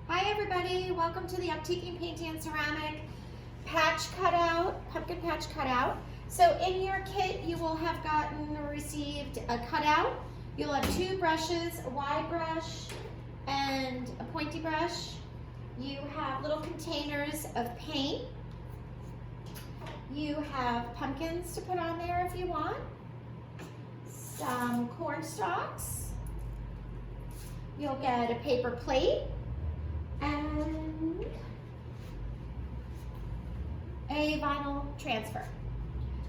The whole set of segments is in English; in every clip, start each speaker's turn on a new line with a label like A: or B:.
A: Hi everybody, welcome to the Uptiquing Painting and Ceramic patch cutout, pumpkin patch cutout. So in your kit you will have gotten or received a cutout. You'll have two brushes, a wide brush and a pointy brush. You have little containers of paint. You have pumpkins to put on there if you want. Some corn stalks. You'll get a paper plate. And a vinyl transfer.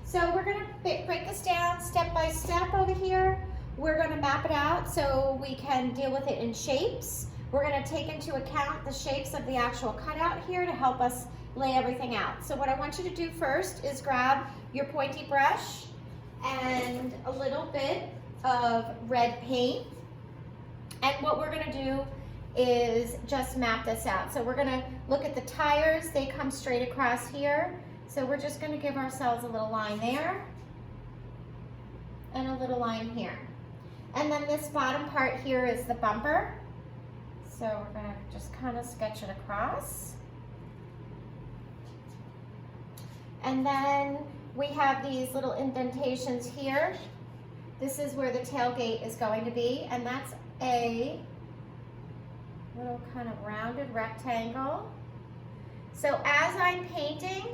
A: So we're going to break this down step by step over here. We're going to map it out so we can deal with it in shapes. We're going to take into account the shapes of the actual cutout here to help us lay everything out. So what I want you to do first is grab your pointy brush and a little bit of red paint. And what we're going to do is just map this out. So we're gonna look at the tires. They come straight across here. So we're just gonna give ourselves a little line there and a little line here. And then this bottom part here is the bumper. So we're gonna just kind of sketch it across. And then we have these little indentations here. This is where the tailgate is going to be, and that's a little kind of rounded rectangle. So as I'm painting,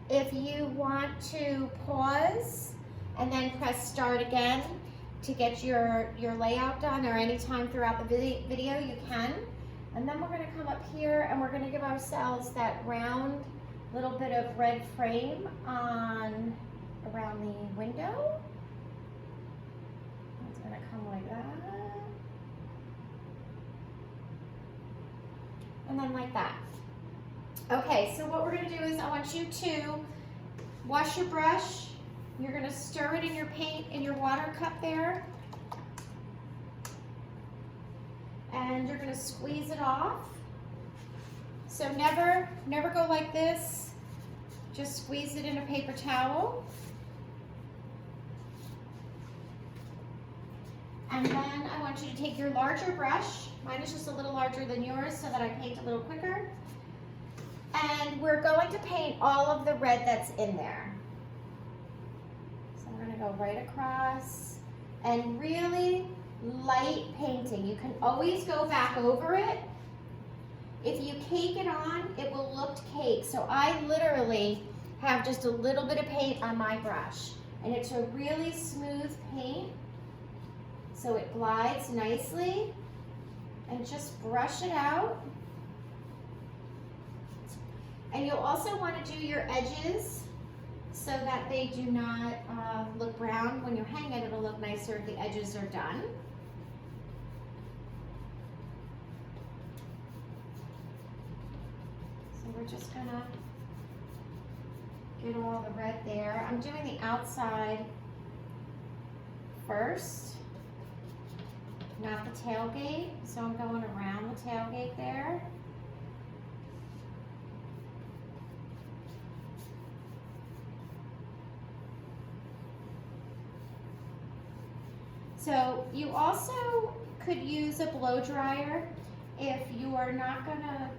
A: if you want to pause and then press start again to get your layout done, or any time throughout the video you can. And then we're going to come up here and we're going to give ourselves that round little bit of red frame on around the window. It's going to come like that. And then like that. Okay, so what we're going to do is I want you to wash your brush. You're going to stir it in your paint in your water cup there. And you're going to squeeze it off. So never go like this. Just squeeze it in a paper towel. And then I want you to take your larger brush. Mine is just a little larger than yours so that I paint a little quicker. And we're going to paint all of the red that's in there. So we're going to go right across and really light painting. You can always go back over it. If you cake it on, it will look cake. So I literally have just a little bit of paint on my brush. And it's a really smooth paint. So it glides nicely, and just brush it out. And you'll also want to do your edges so that they do not look brown. When you hang it, it'll look nicer if the edges are done. So we're just gonna get all the red there. I'm doing the outside first. Not the tailgate, so I'm going around the tailgate there. So you also could use a blow dryer if you are not gonna,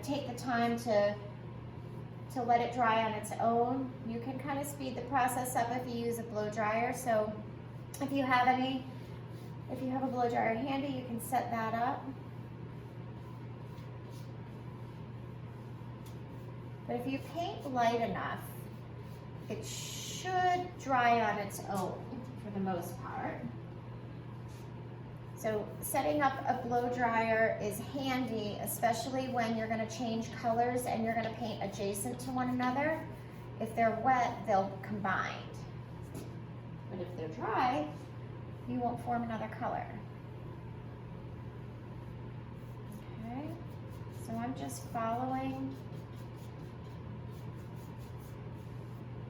A: take the time to let it dry on its own. You can kind of speed the process up if you use a blow dryer. So if you have a blow dryer handy, you can set that up. But if you paint light enough, it should dry on its own for the most part. So setting up a blow dryer is handy, especially when you're going to change colors and you're going to paint adjacent to one another. If they're wet, they'll combine. But if they're dry, you won't form another color. Okay, so I'm just following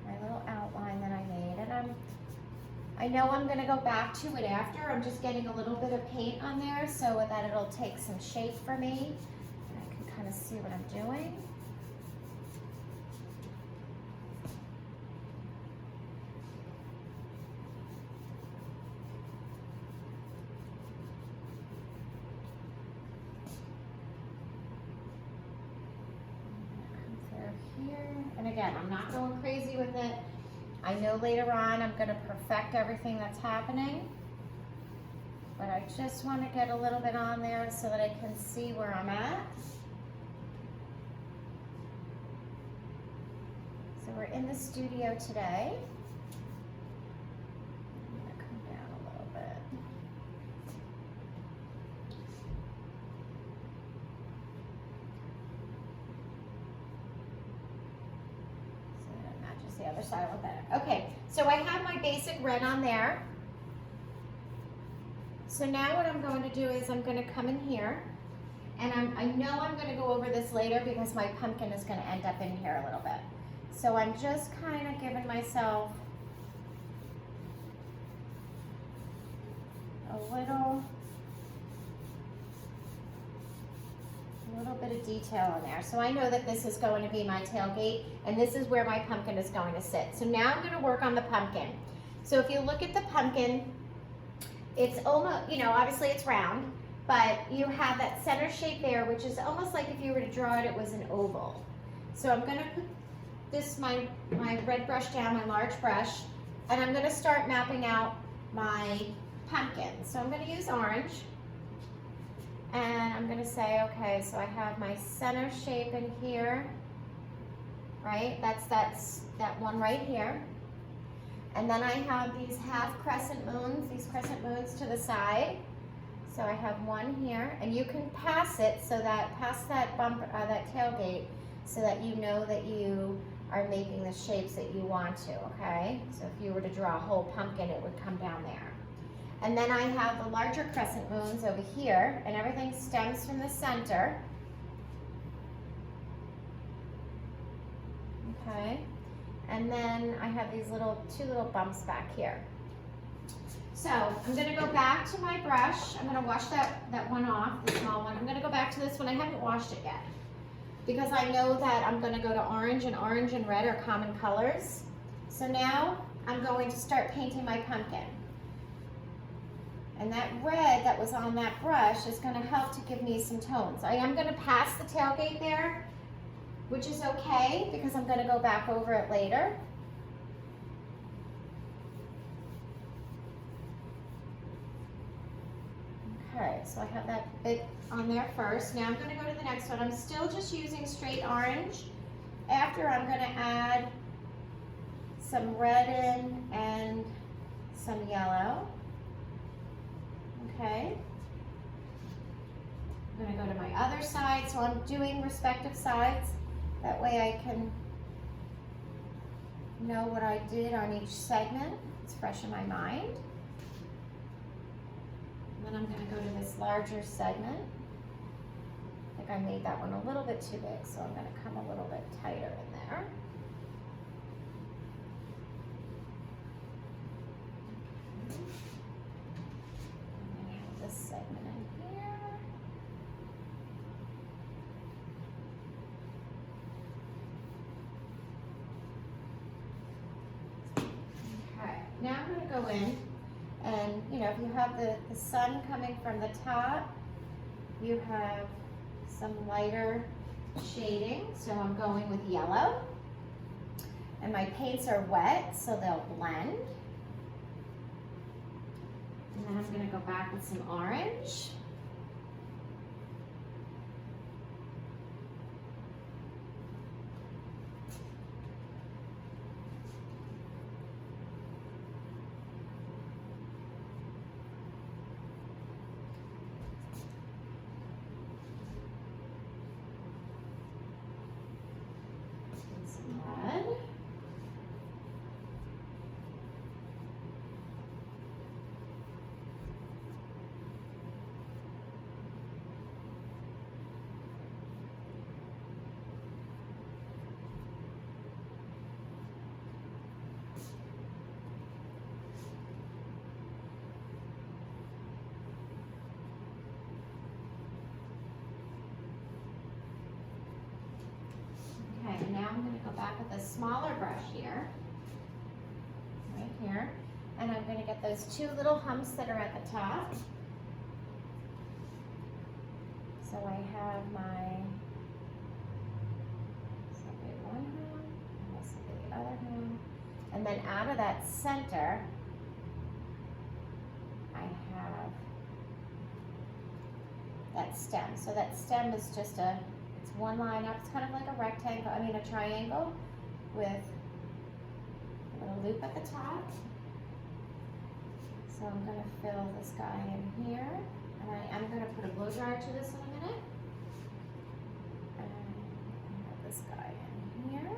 A: my little outline that I made, and I know I'm going to go back to it after. I'm just getting a little bit of paint on there so that it'll take some shape for me, and I can kind of see what I'm doing. again, I'm not going crazy with it. I know later on I'm going to perfect everything that's happening, but I just want to get a little bit on there so that I can see where I'm at. So we're in the studio today. I'm going to come down a little bit. So that matches the other side a little better. Okay, so I have my basic red on there. So now what I'm going to do is I'm going to come in here, and I know I'm going to go over this later because my pumpkin is going to end up in here a little bit. So I'm just kind of giving myself a little bit of detail in there. So I know that this is going to be my tailgate, and this is where my pumpkin is going to sit. So now I'm going to work on the pumpkin. So if you look at the pumpkin, it's almost, you know, obviously it's round, but you have that center shape there, which is almost like if you were to draw it, it was an oval. So I'm going to put this, my red brush down, my large brush, and I'm going to start mapping out my pumpkin. So I'm going to use orange, and I'm going to say, okay, so I have my center shape in here, right? That's that one right here. And then I have these half crescent moons, these crescent moons to the side. So I have one here, and you can pass it so that, past that bumper, that tailgate, so that you know that you are making the shapes that you want to, okay? So if you were to draw a whole pumpkin, it would come down there. And then I have the larger crescent moons over here, and everything stems from the center. Okay? And then I have these two little bumps back here. So I'm going to go back to my brush. I'm going to wash that one off, the small one. I'm going to go back to this one. I haven't washed it yet because I know that I'm going to go to orange and red are common colors. So now I'm going to start painting my pumpkin. And that red that was on that brush is going to help to give me some tones. I am going to pass the tailgate there, which is okay because I'm going to go back over it later. Okay, so I have that bit on there first. Now I'm going to go to the next one. I'm still just using straight orange. After, I'm going to add some red in and some yellow. Okay. I'm going to go to my other side, so I'm doing respective sides. That way I can know what I did on each segment. It's fresh in my mind. And then I'm going to go to this larger segment. I think I made that one a little bit too big, so I'm going to come a little bit tighter in there. And I have this segment in here. Now I'm going to go in, and you know, if you have the sun coming from the top, you have some lighter shading. So I'm going with yellow, and my paints are wet, so they'll blend. And then I'm going to go back with some orange. And now I'm going to go back with a smaller brush here, right here, and I'm going to get those two little humps that are at the top. So I have my one hump, other hand. And then out of that center, I have that stem. So that stem is just it's one line up. It's kind of like a rectangle, a triangle with a little loop at the top. So I'm going to fill this guy in here. And I'm going to put a blow dryer to this in a minute. And put this guy in here.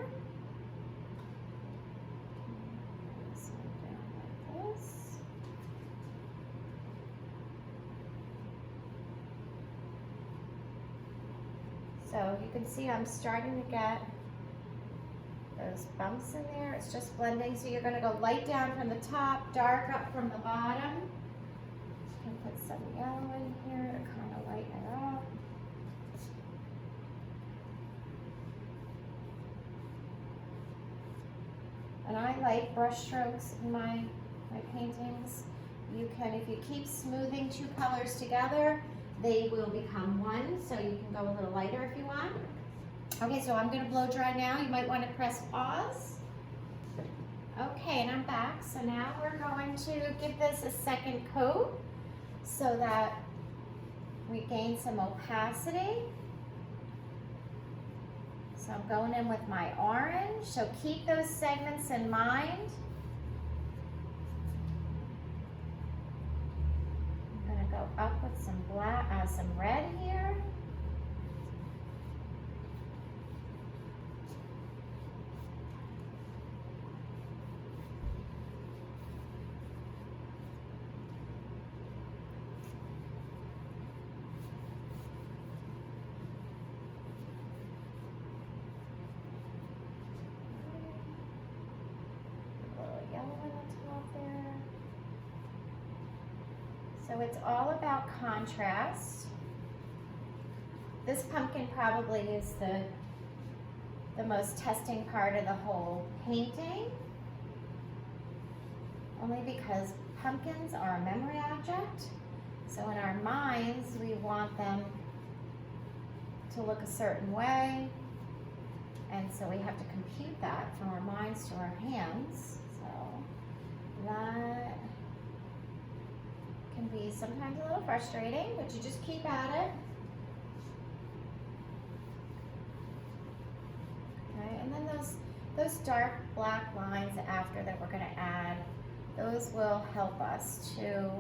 A: Put this one down like this. So you can see I'm starting to get those bumps in there. It's just blending. So you're going to go light down from the top, dark up from the bottom. I'm going to put some yellow in here to kind of lighten it up. And I like brush strokes in my paintings. You can, if you keep smoothing two colors together, they will become one, so you can go a little lighter if you want. Okay, so I'm going to blow dry now. You might want to press pause. Okay, and I'm back. So now we're going to give this a second coat so that we gain some opacity. So I'm going in with my orange. So keep those segments in mind. I'm going to go up with some black, some red here. So it's all about contrast. This pumpkin probably is the most testing part of the whole painting, only because pumpkins are a memory object. So in our minds, we want them to look a certain way, and so we have to compute that from our minds to our hands. So that can be sometimes a little frustrating, but you just keep at it. Okay, and then those dark black lines after that we're going to add, those will help us to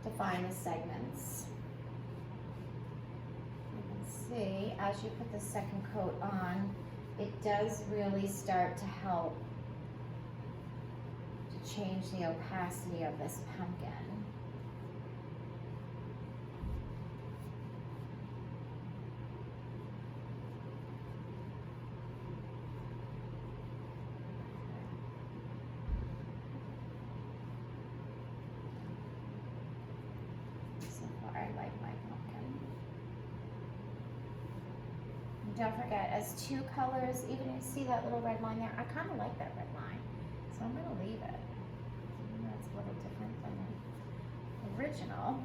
A: define the segments. You can see as you put the second coat on, it does really start to help change the opacity of this pumpkin. So far I like my pumpkin. And don't forget, as two colors, even if you see that little red line there, I kind of like that red line. So I'm going to leave it. That's a little different than the original.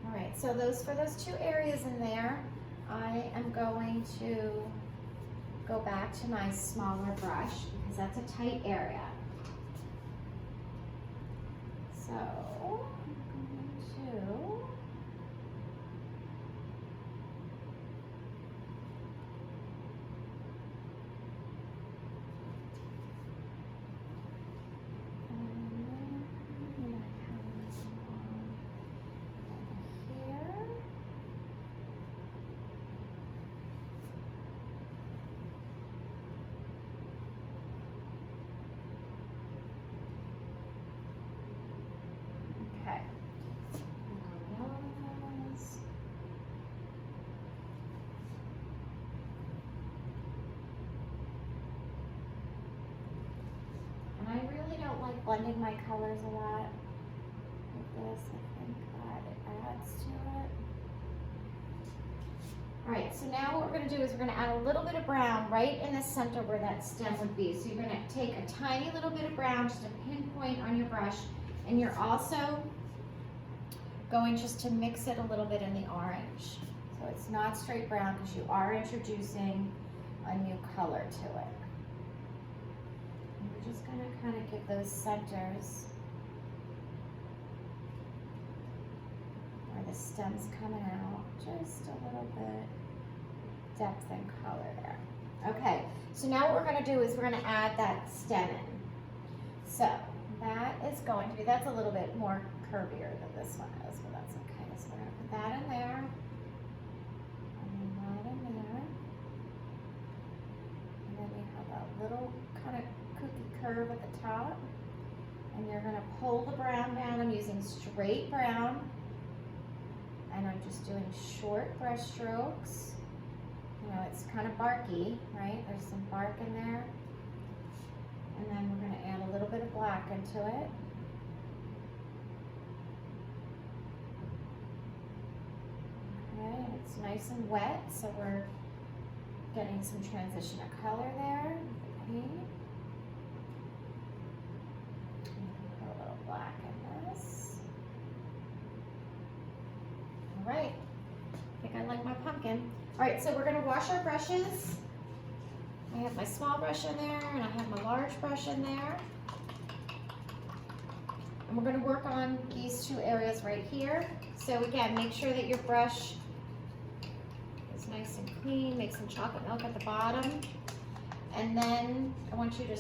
A: All right, so for those two areas in there, I am going to go back to my smaller brush because that's a tight area. So I'm going to blending my colors a lot like this. I think that it adds to it. All right, so now what we're going to do is we're going to add a little bit of brown right in the center where that stem would be. So you're going to take a tiny little bit of brown, just a pinpoint on your brush, and you're also going just to mix it a little bit in the orange. So it's not straight brown because you are introducing a new color to it. And we're just going to kind of give those centers where the stem's coming out just a little bit, depth and color there. Okay, so now what we're going to do is we're going to add that stem in. So that is going to be, that's a little bit more curvier than this one is, but that's okay. So we're going to put that in there. Little kind of cookie curve at the top, and you're going to pull the brown down. I'm using straight brown, and I'm just doing short brush strokes. You know, it's kind of barky, right? There's some bark in there, and then we're going to add a little bit of black into it. Okay, and it's nice and wet, so we're getting some transition of color there. Put a little black in this. All right, I think I like my pumpkin. All right, so we're gonna wash our brushes. I have my small brush in there and I have my large brush in there. And we're gonna work on these two areas right here. So again, make sure that your brush is nice and clean. Make some chocolate milk at the bottom. And then I want you to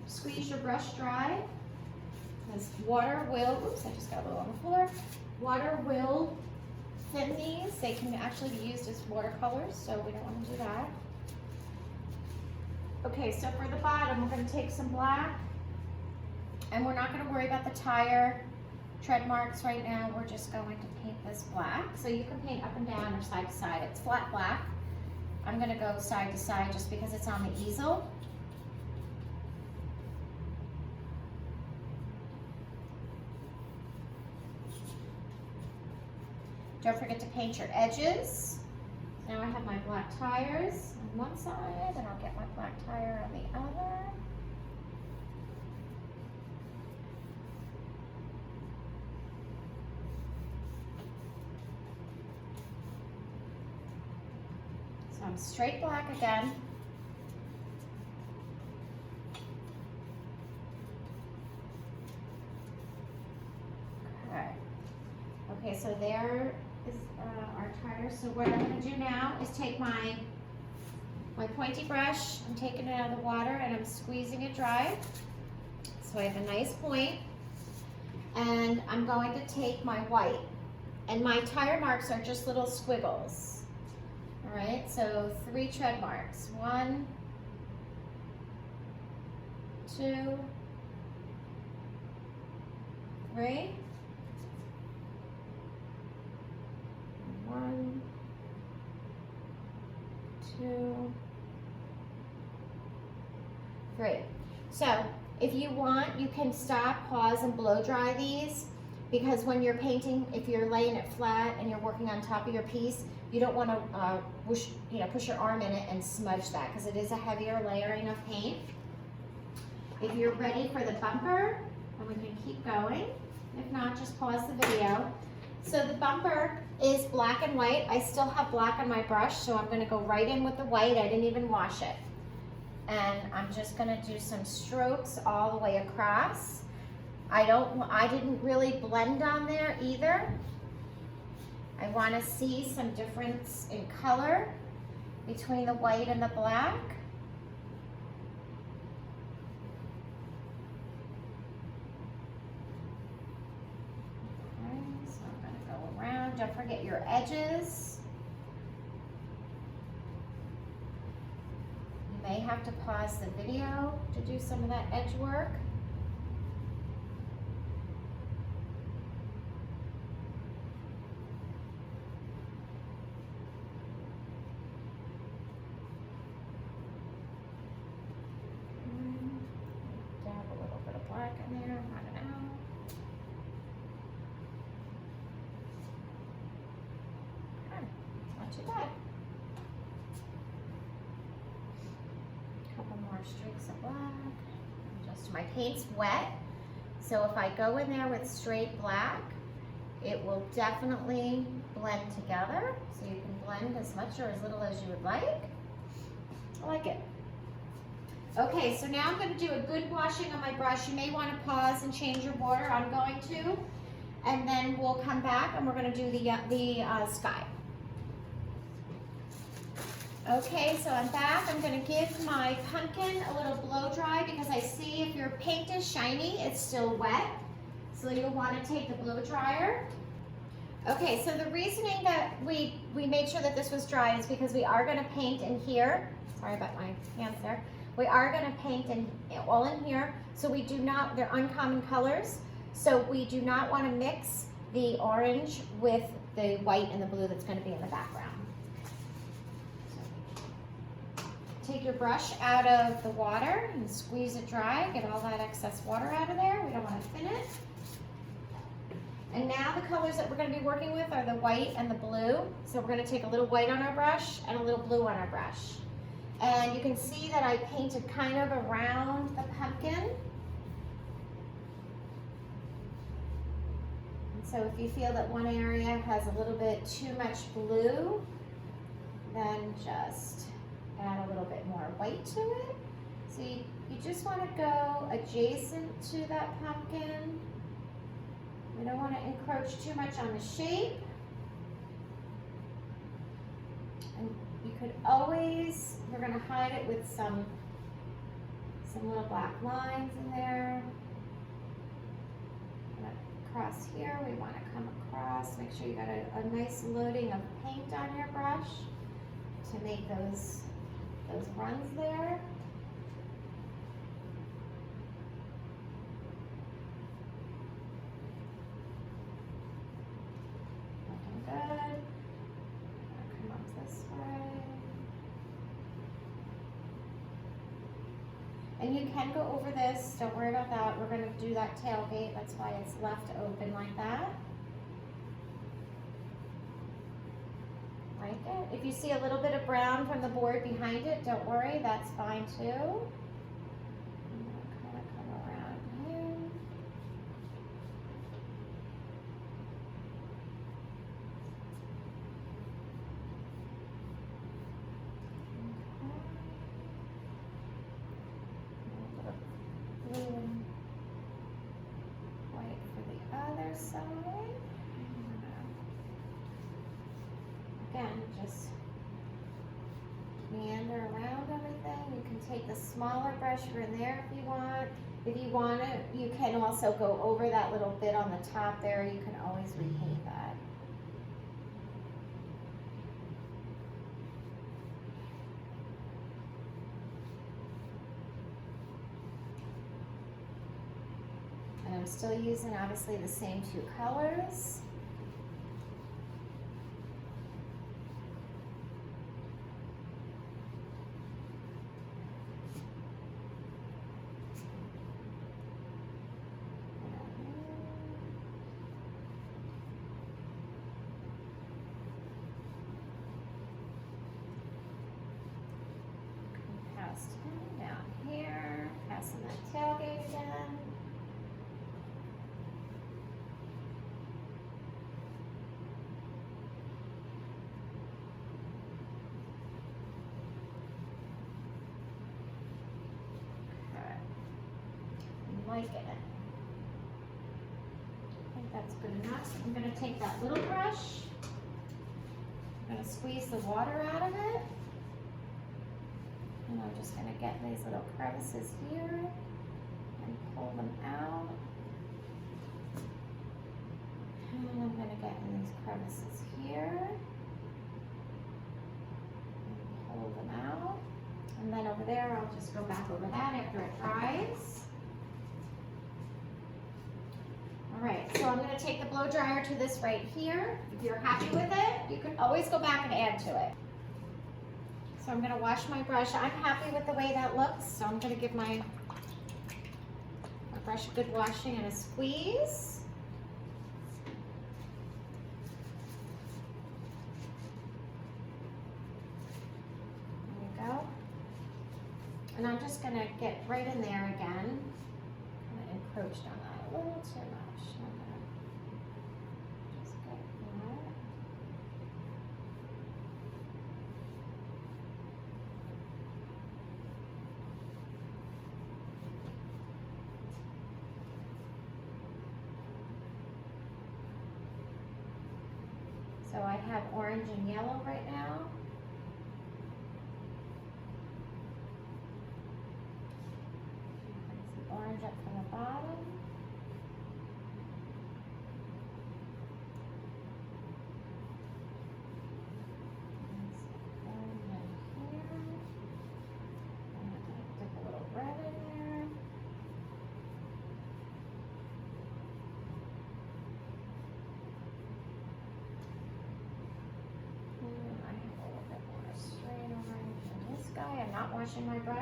A: squeeze your brush dry, because water will, oops, I just got a little on the floor. Water will thin these. They can actually be used as watercolors, so we don't want to do that. Okay, so for the bottom, we're going to take some black, and we're not going to worry about the tire tread marks right now. We're just going to paint this black. So you can paint up and down or side to side. It's flat black. I'm going to go side to side just because it's on the easel. Don't forget to paint your edges. Now I have my black tires on one side, and I'll get my black tire on the other. So I'm straight black again. Okay. Okay, so there is our tire. So what I'm going to do now is take my pointy brush. I'm taking it out of the water and I'm squeezing it dry. So I have a nice point. And I'm going to take my white. And my tire marks are just little squiggles. All right, so 3 tread marks. 1, 2, 3. 1, 2, 3. So if you want, you can stop, pause, and blow dry these, because when you're painting, if you're laying it flat and you're working on top of your piece, you don't want to push your arm in it and smudge that, because it is a heavier layering of paint. If you're ready for the bumper, then we can keep going. If not, just pause the video. So the bumper is black and white. I still have black on my brush, so I'm going to go right in with the white. I didn't even wash it. And I'm just going to do some strokes all the way across. I didn't really blend on there either. I want to see some difference in color between the white and the black. Okay, so I'm going to go around. Don't forget your edges. You may have to pause the video to do some of that edge work. Streaks of black. Just my paint's wet, so if I go in there with straight black, it will definitely blend together. So you can blend as much or as little as you would like. I like it. Okay, so now I'm going to do a good washing on my brush. You may want to pause and change your water. I'm going to. And then we'll come back and we're going to do the sky. Okay, so I'm back. I'm going to give my pumpkin a little blow dry because I see if your paint is shiny, it's still wet. So you'll want to take the blow dryer. Okay, so the reasoning that we made sure that this was dry is because we are going to paint in here. Sorry about my hands there. We are going to paint all in here. So we do not, they're uncommon colors. So we do not want to mix the orange with the white and the blue that's going to be in the background. Take your brush out of the water and squeeze it dry. Get all that excess water out of there. We don't want to thin it. And now the colors that we're going to be working with are the white and the blue. So we're going to take a little white on our brush and a little blue on our brush. And you can see that I painted kind of around the pumpkin. And so if you feel that one area has a little bit too much blue, then just add a little bit more white to it. So you just want to go adjacent to that pumpkin. We don't want to encroach too much on the shape. And you could always, we're going to hide it with some little black lines in there. Across here, we want to come across. Make sure you got a nice loading of paint on your brush to make those runs there. Looking good. Come up this way. And you can go over this. Don't worry about that. We're going to do that tailgate. That's why it's left open like that. Like it. If you see a little bit of brown from the board behind it, don't worry, that's fine too. I'm going to kind of come around here. Okay. A little bit of blue and white for the other side. Again, just meander around everything. You can take the smaller brush in there if you want. If you want it, you can also go over that little bit on the top there. You can always repaint that. And I'm still using obviously the same two colors. Down here, passing that tailgate again. Okay. I'm liking it. I think that's good enough. I'm going to take that little brush. I'm going to squeeze the water out of it. And I'm just going to get these little crevices here and pull them out. And I'm going to get in these crevices here and pull them out. And then over there, I'll just go back over that after it dries. All right, so I'm going to take the blow dryer to this right here. If you're happy with it, you can always go back and add to it. So I'm going to wash my brush. I'm happy with the way that looks, so I'm going to give my brush a good washing and a squeeze. There we go. And I'm just going to get right in there again. Kind of encroached on that a little too much. I'm going to So I have orange and yellow right now. Some orange up from the bottom. I'm not washing my brush.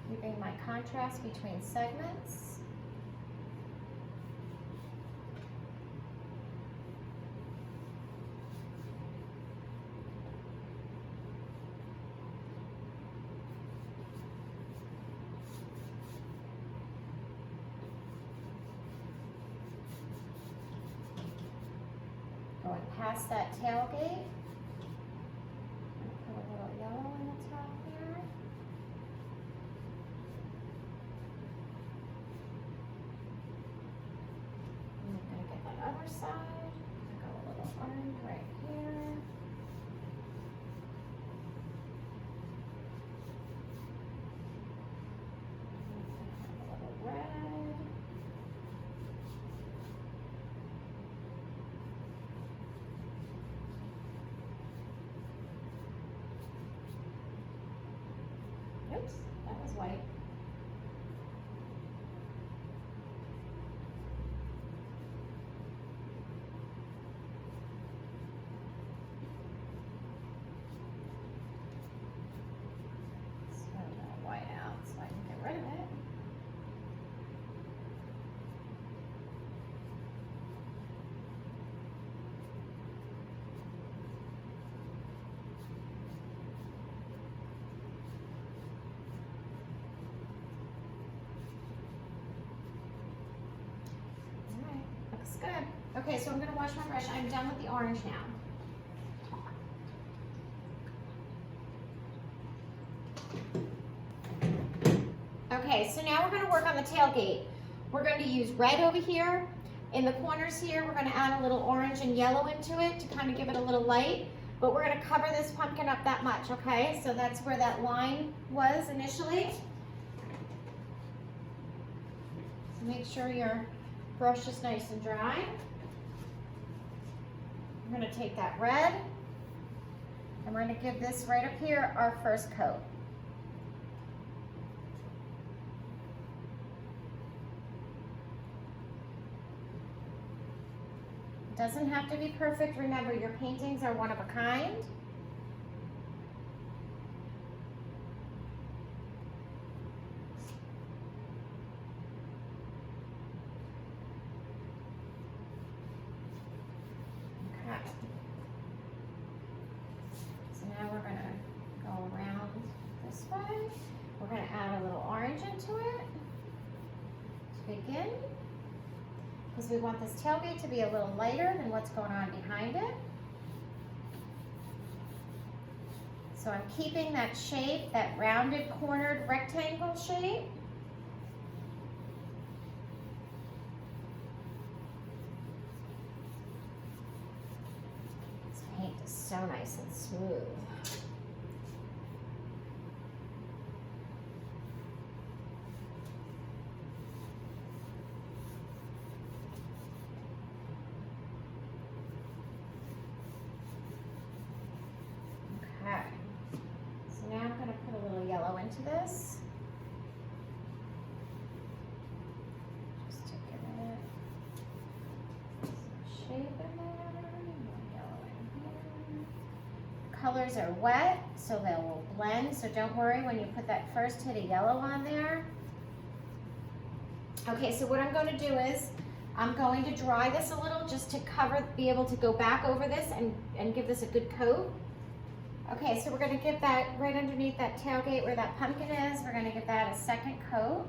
A: Keeping my contrast between segments. Going past that tailgate. Put a little yellow in the top here. And I'm going to get that other side. Go a little orange right here. A little red. Oops, that was white. Spread that white out so I can get rid of it. Looks good. Okay, so I'm going to wash my brush. I'm done with the orange now. Okay, so now we're going to work on the tailgate. We're going to use red over here. In the corners here, we're going to add a little orange and yellow into it to kind of give it a little light. But we're going to cover this pumpkin up that much, okay? So that's where that line was initially. So make sure your brush is nice and dry. I'm going to take that red and we're going to give this right up here our first coat. It doesn't have to be perfect. Remember, your paintings are one of a kind. So now we're going to go around this way. We're going to add a little orange into it to begin, because we want this tailgate to be a little lighter than what's going on behind it. So I'm keeping that shape, that rounded cornered rectangle shape. This paint is so nice and smooth. Okay, so now I'm going to put a little yellow into this. Just to give it some shape in there. More yellow in here. Colors are wet, so they will blend, so don't worry when you put that first hit of yellow on there. Okay, so what I'm going to do is I'm going to dry this a little just to cover, be able to go back over this and give this a good coat. Okay, so we're going to give that right underneath that tailgate where that pumpkin is. We're going to give that a second coat.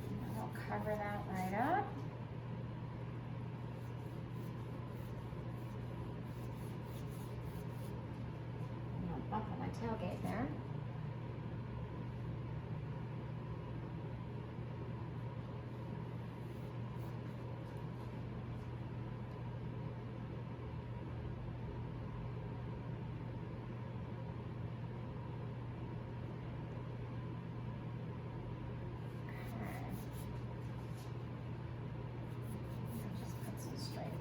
A: And we'll cover that right up. And my tailgate there.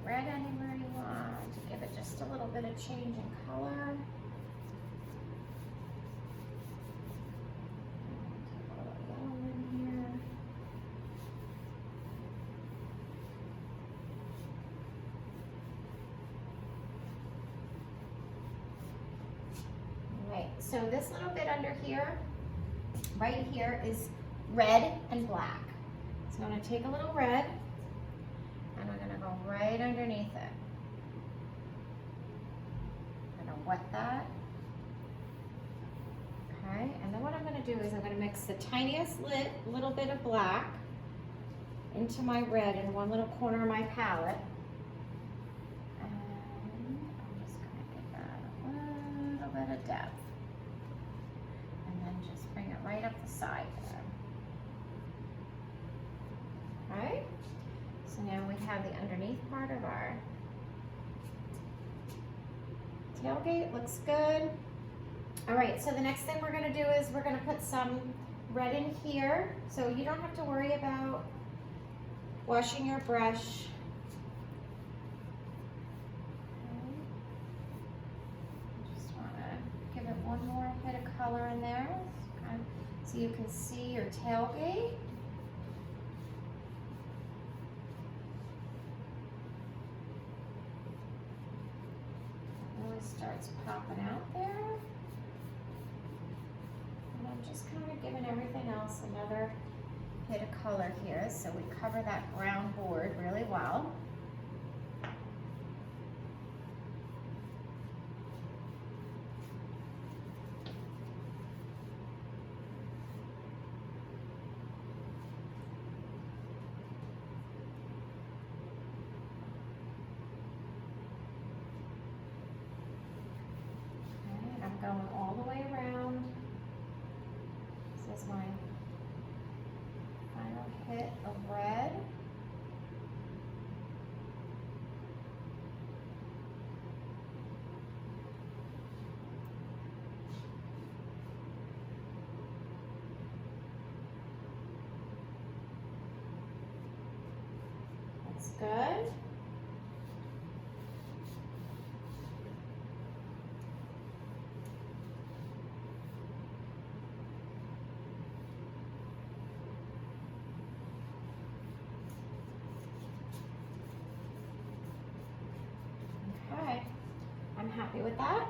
A: Red anywhere you want to give it just a little bit of change in color. Take a little yellow in here. Right, so this little bit under here, right here is red and black. So I'm going to take a little red. And we're going to go right underneath it. I'm going to wet that. Okay, and then what I'm going to do is I'm going to mix the tiniest little bit of black into my red in one little corner of my palette. And I'm just going to give that a little bit of depth. And then just bring it right up the side there. All right? So now we have the underneath part of our tailgate. Looks good. All right, so the next thing we're gonna do is we're gonna put some red in here. So you don't have to worry about washing your brush. Okay. Just wanna give it one more hit of color in there so you can see your tailgate. Starts popping out there. And I'm just kind of giving everything else another hit of color here so we cover that brown board really well. Going all the way around. This is my final hit of red. That's good. I'm happy with that.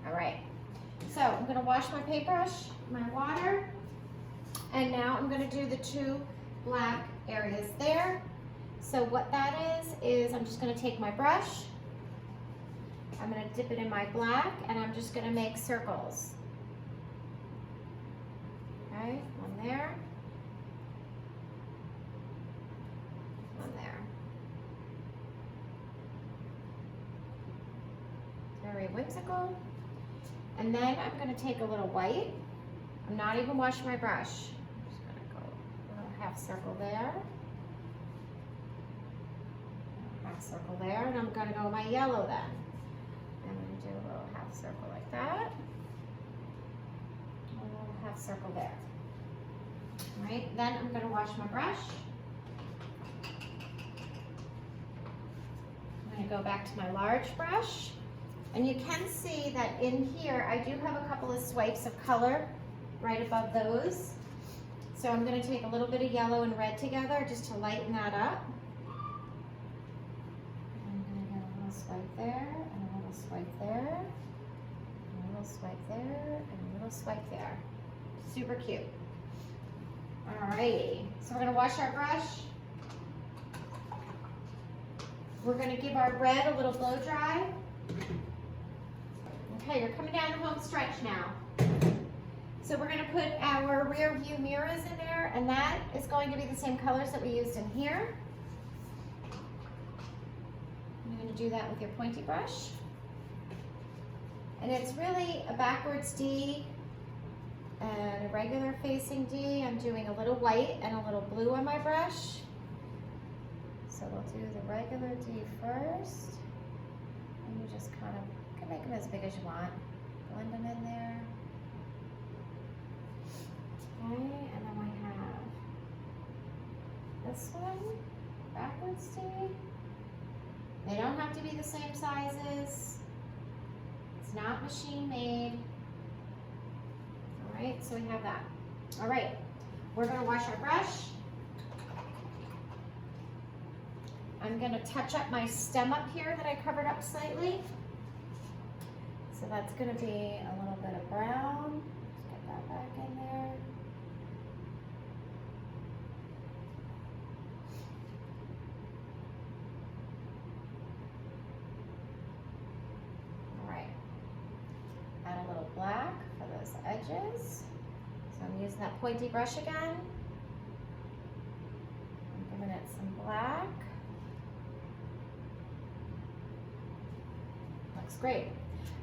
A: All right, so I'm going to wash my paintbrush, my water, and now I'm going to do the two black areas there. So what that is I'm just going to take my brush, I'm going to dip it in my black, and I'm just going to make circles. Okay, one there, one there. Very whimsical. And then I'm going to take a little white. I'm not even washing my brush. I'm just going to go a little half circle there. Half circle there, and I'm going to go my yellow then. I'm going to do a little half circle like that. A little half circle there. All right, then I'm going to wash my brush. I'm going to go back to my large brush. And you can see that in here, I do have a couple of swipes of color right above those. So I'm going to take a little bit of yellow and red together just to lighten that up. I'm going to get a little swipe there, and a little swipe there, and a little swipe there, and a little swipe there. Super cute. Alrighty, so we're going to wash our brush. We're going to give our red a little blow dry. Okay, you're coming down the home stretch now. So we're gonna put our rear view mirrors in there, and that is going to be the same colors that we used in here. You're gonna do that with your pointy brush. And it's really a backwards D and a regular facing D. I'm doing a little white and a little blue on my brush. So we'll do the regular D first. And you just kind of, you can make them as big as you want. Blend them in there. Okay, and then we have this one, backwards D. They don't have to be the same sizes. It's not machine made. All right, so we have that. All right, we're gonna wash our brush. I'm gonna touch up my stem up here that I covered up slightly. So that's gonna be a little bit of brown. Let's get that back in there. Add a little black for those edges. So I'm using that pointy brush again. I'm giving it some black. Looks great.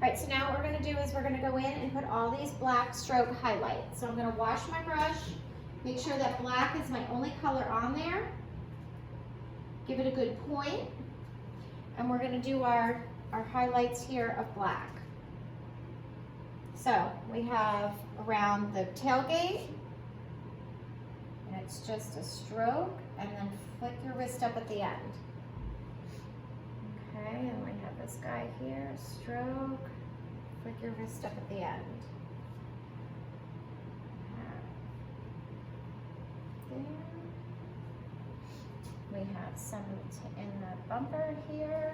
A: All right, so now what we're gonna do is we're gonna go in and put all these black stroke highlights. So I'm gonna wash my brush, make sure that black is my only color on there. Give it a good point. And we're gonna do our highlights here of black. So we have around the tailgate, and it's just a stroke, and then flick your wrist up at the end. Okay, and we have this guy here, stroke, flick your wrist up at the end. There. We have some in the bumper here.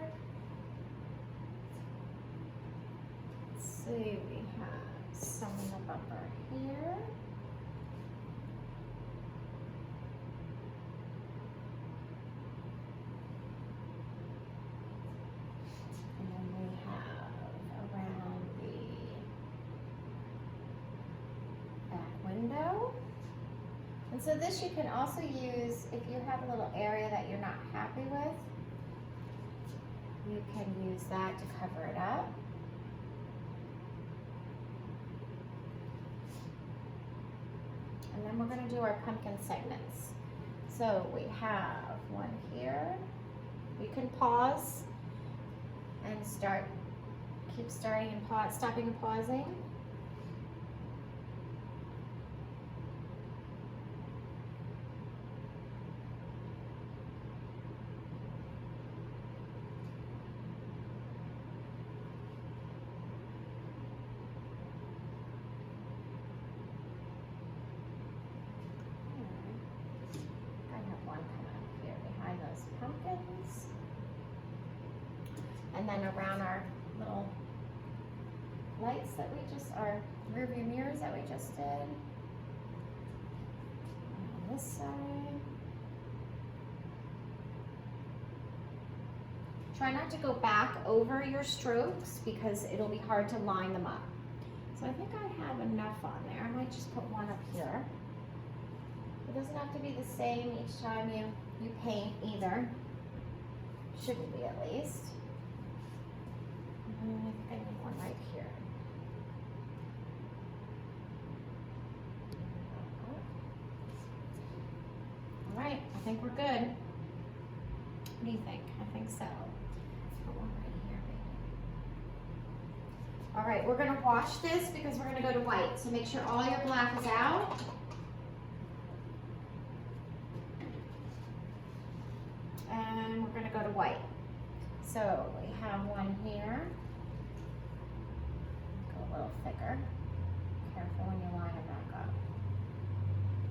A: Let's see, we have some in the bumper here. And then we have around the back window. And so this you can also use if you have a little area that you're not happy with. You can use that to cover it up. And then we're going to do our pumpkin segments. So we have one here. You can pause and keep starting and pause, stopping and pausing. Pumpkins. And then around our little lights that we just, our rear view mirrors that we just did. And on this side. Try not to go back over your strokes because it'll be hard to line them up. So I think I have enough on there. I might just put one up here. It doesn't have to be the same each time you paint either. Shouldn't be, at least. I think I need one right here. All right, I think we're good. What do you think? I think so. Put one right here, maybe. All right, we're gonna wash this because we're gonna go to white. So make sure all your black is out. And we're going to go to white. So we have one here. Go a little thicker. Careful when you line it back up.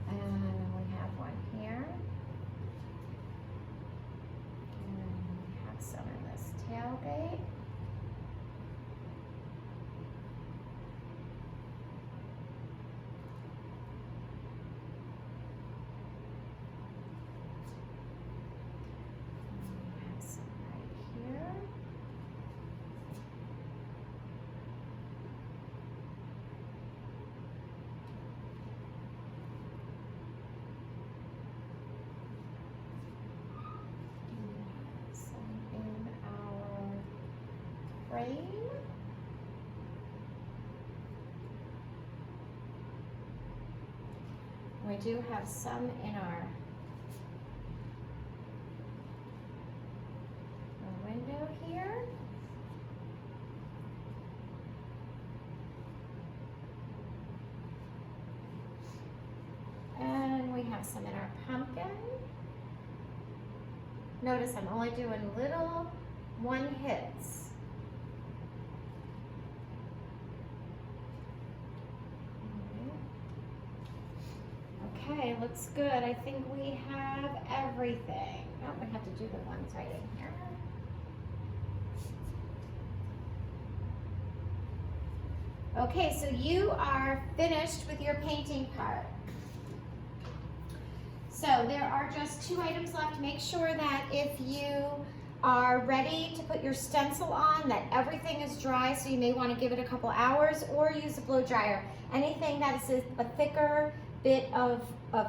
A: And then we have one here. And we have some in this tailgate. frame. We do have some in our window here. And we have some in our pumpkin. Notice I'm only doing little one hits. Okay, looks good. I think we have everything. Oh, we have to do the ones right in here. Okay, so you are finished with your painting part. So there are just 2 items left. Make sure that if you are ready to put your stencil on, that everything is dry, so you may want to give it a couple hours or use a blow dryer. Anything that is a thicker bit of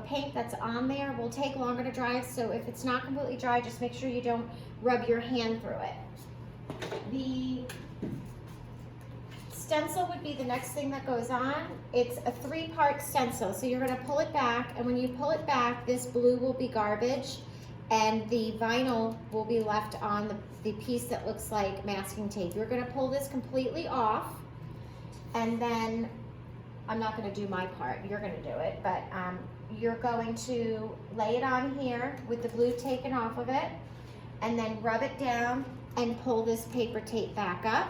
A: paint that's on there will take longer to dry, so if it's not completely dry, just make sure you don't rub your hand through it. The stencil would be the next thing that goes on. It's a 3-part stencil, so you're going to pull it back, and when you pull it back, this blue will be garbage, and the vinyl will be left on the piece that looks like masking tape. You're going to pull this completely off, and then I'm not going to do my part, you're going to do it, but you're going to lay it on here with the glue taken off of it, and then rub it down and pull this paper tape back up,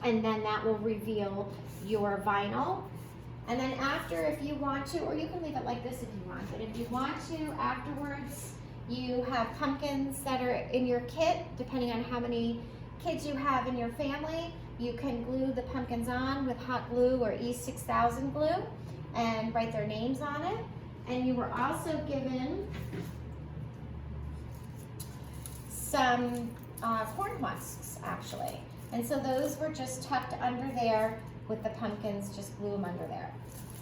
A: and then that will reveal your vinyl. And then after, if you want to, or you can leave it like this if you want, but if you want to, afterwards, you have pumpkins that are in your kit, depending on how many kids you have in your family. You can glue the pumpkins on with hot glue or E6000 glue and write their names on it. And you were also given some corn husks, actually. And so those were just tucked under there with the pumpkins, just glue them under there.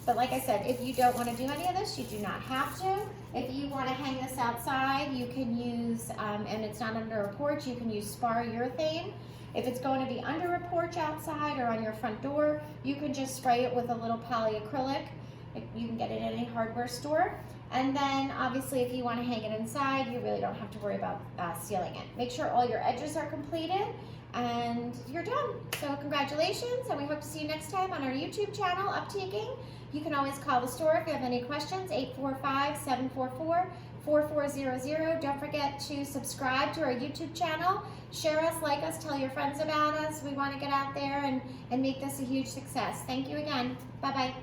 A: But like I said, if you don't want to do any of this, you do not have to. If you want to hang this outside, you can use, and it's not under a porch, you can use spar urethane. If it's going to be under a porch outside or on your front door, you can just spray it with a little polyacrylic. You can get it at any hardware store. And then obviously if you want to hang it inside, you really don't have to worry about sealing it. Make sure all your edges are completed and you're done. So congratulations, and we hope to see you next time on our YouTube channel, Uptiquing. You can always call the store if you have any questions, 845-744-4400. Don't forget to subscribe to our YouTube channel. Share us, like us, tell your friends about us. We want to get out there and make this a huge success. Thank you again. Bye-bye.